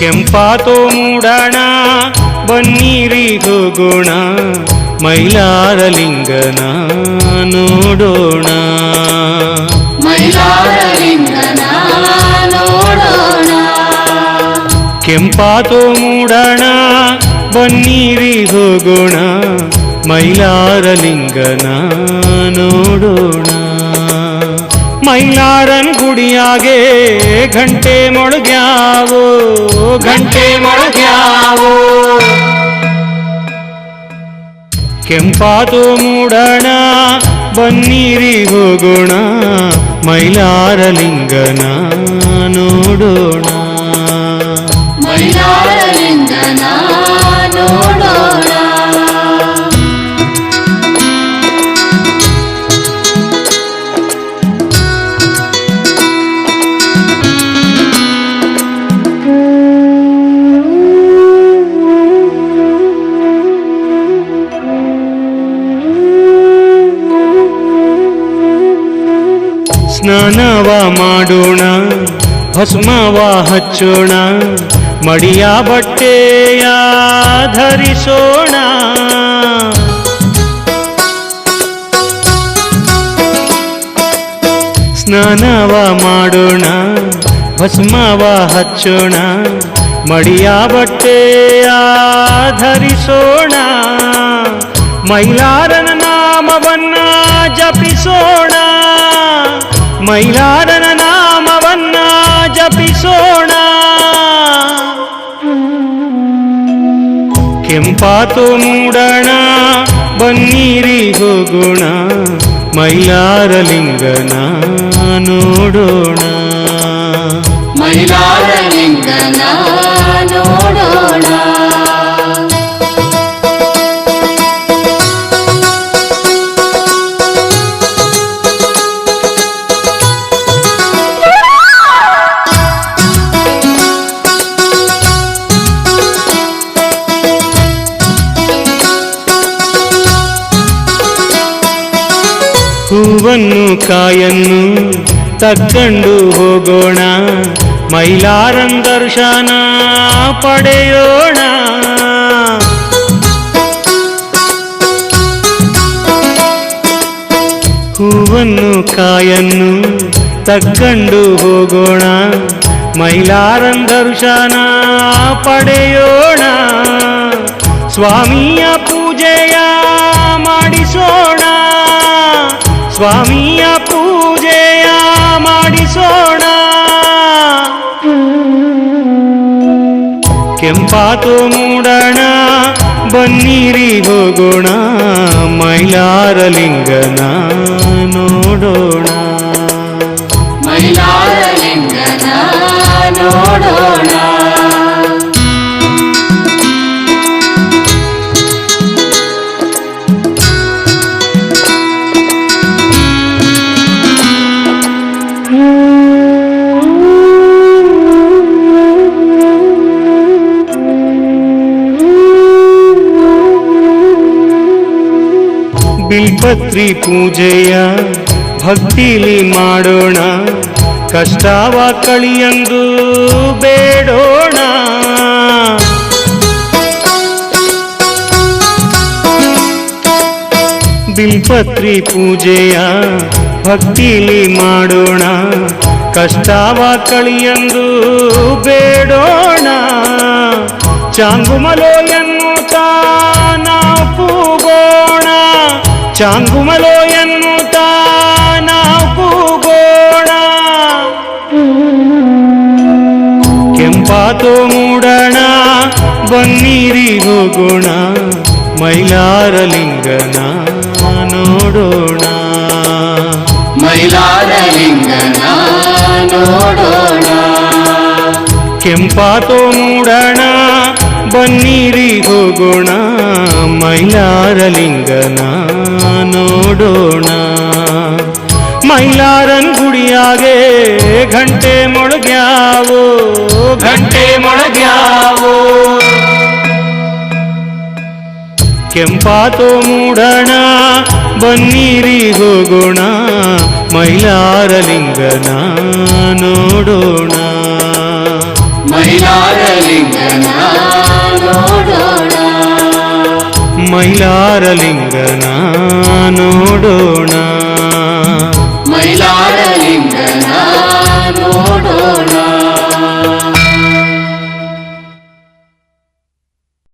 ಕೆಂಪಾತೋ ಮೂಡಣ ಬನ್ನೀರಿ ಹೋಗೋಣ ಮೈಲಾರಲಿಂಗನ ನೋಡೋಣ. ಮೈಲಾರಲಿಂಗನ ನೋಡೋಣ. ಕೆಂಪಾತೋ ಮೂಡಣ ಬನ್ನೀರಿ ಹೋಗೋಣ ಮೈಲಾರಲಿಂಗನ ನೋಡೋಣ. ಮೈಲಾರನ್ ಗುಡಿಯಾಗೆ ಘಂಟೆ ಮೊಳಗ್ಯಾವೋ ಘಂಟೆ ಮೊಳಗ್ಯಾವೋ. ಕೆಂಪಾತೋ ಮೂಡಣ ಬನ್ನೀರಿ ಹೋಗೋಣ ಮೈಲಾರಲಿಂಗನ ನೋಡೋಣ. ಮೈಲಾರಲಿಂಗನ ನೋಡೋಣ. ಸ್ನಾನವ ಮಾಡೋಣ ಭಸ್ಮವ ಹಚ್ಚೋಣ ಮಡಿಯ ಬಟ್ಟೆಯ ಧರಿಸೋಣ. ಸ್ನಾನವ ಮಾಡೋಣ ಭಸ್ಮವ ಹಚ್ಚೋಣ ಮಡಿಯ ಬಟ್ಟೆಯ ಧರಿಸೋಣ. ಮೈಲಾರನ ನಾಮವನ್ನ ಜಪಿಸೋಣ ಮೈಲಾರನ ನಾಮವನ್ನ ಜಪಿಸೋಣ. ಕೆಂಪಾತೋ ಮೂಡಣ ಬನ್ನೀರಿ ಹೋಗೋಣ ಮೈಲಾರಲಿಂಗನ ನೋಡೋಣ. ಮೈಲಾರಲಿಂಗನ ನೋಡೋಣ. ಹೂವನ್ನು ಕಾಯನ್ನು ತಕ್ಕಂಡು ಹೋಗೋಣ ಮೈಲಾರನ್ ದರ್ಶನ ಪಡೆಯೋಣ. ಹೂವನ್ನು ಕಾಯನ್ನು ತಕ್ಕಂಡು ಹೋಗೋಣ ಮೈಲಾರನ್ ದರ್ಶನ ಪಡೆಯೋಣ. ಸ್ವಾಮಿಯ ಪೂಜೆಯ ಮಾಡಿಸೋಣ ಸ್ವಾಮಿಯ ಪೂಜೆಯ ಮಾಡಿಸೋಣ. ಕೆಂಪಾತೋ ಮೂಡಣ ಬನ್ನೀರಿ ಹೋಗೋಣ ಮೈಲಾರಲಿಂಗನ ನೋಡೋಣ. ಮೈಲಾರಲಿಂಗನ ನೋಡೋಣ. ಬಿಲ್ಪತ್ರಿ ಪೂಜೆಯ ಭಕ್ತಿಲಿ ಮಾಡೋಣ ಕಷ್ಟವ ಕಳಿಯಂದು ಬೇಡೋಣ. ಬಿಲ್ಪತ್ರಿ ಪೂಜೆಯ ಭಕ್ತಿಲಿ ಮಾಡೋಣ ಕಷ್ಟವ ಕಳಿಯಂದು ಬೇಡೋಣ. ಚಾಂಗುಮಲೋ ಎನ್ನುತ್ತಾ ನಾವು ಕೂಗೋಣ ಚಾಂಗುಮಲೋ ಎನ್ನುತ್ತಾ ನಾವು ಕೂಗೋಣ. ಕೆಂಪಾತೋ ಮೂಡಣ ಬನ್ನೀರಿ ಹೋಗೋಣ ಮೈಲಾರಲಿಂಗನ ನೋಡೋಣ. ಮೈಲಾರಲಿಂಗನ ನೋಡೋಣ. ಕೆಂಪಾತೋ ಮೂಡಣ ಬನ್ನೀರಿ ಹೋಗೋಣ ಮೈಲಾರಲಿಂಗನ ನೋಡೋಣ. ಮೈಲಾರನ್ ಗುಡಿಯಾಗೆ ಘಂಟೆ ಮೊಳಗ್ಯಾವೋ ಘಂಟೆ ಮೊಳಗ್ಯಾವೋ. ಕೆಂಪಾತೋ ಮೂಡಣ ಬನ್ನೀರಿ ಹೋಗೋಣ ಮೈಲಾರಲಿಂಗನ ನೋಡೋಣ. ಮೈಲಾರಲಿಂಗನ ನೋಡೋಣ ಮೈಲಾರಲಿಂಗನ ನೋಡೋಣ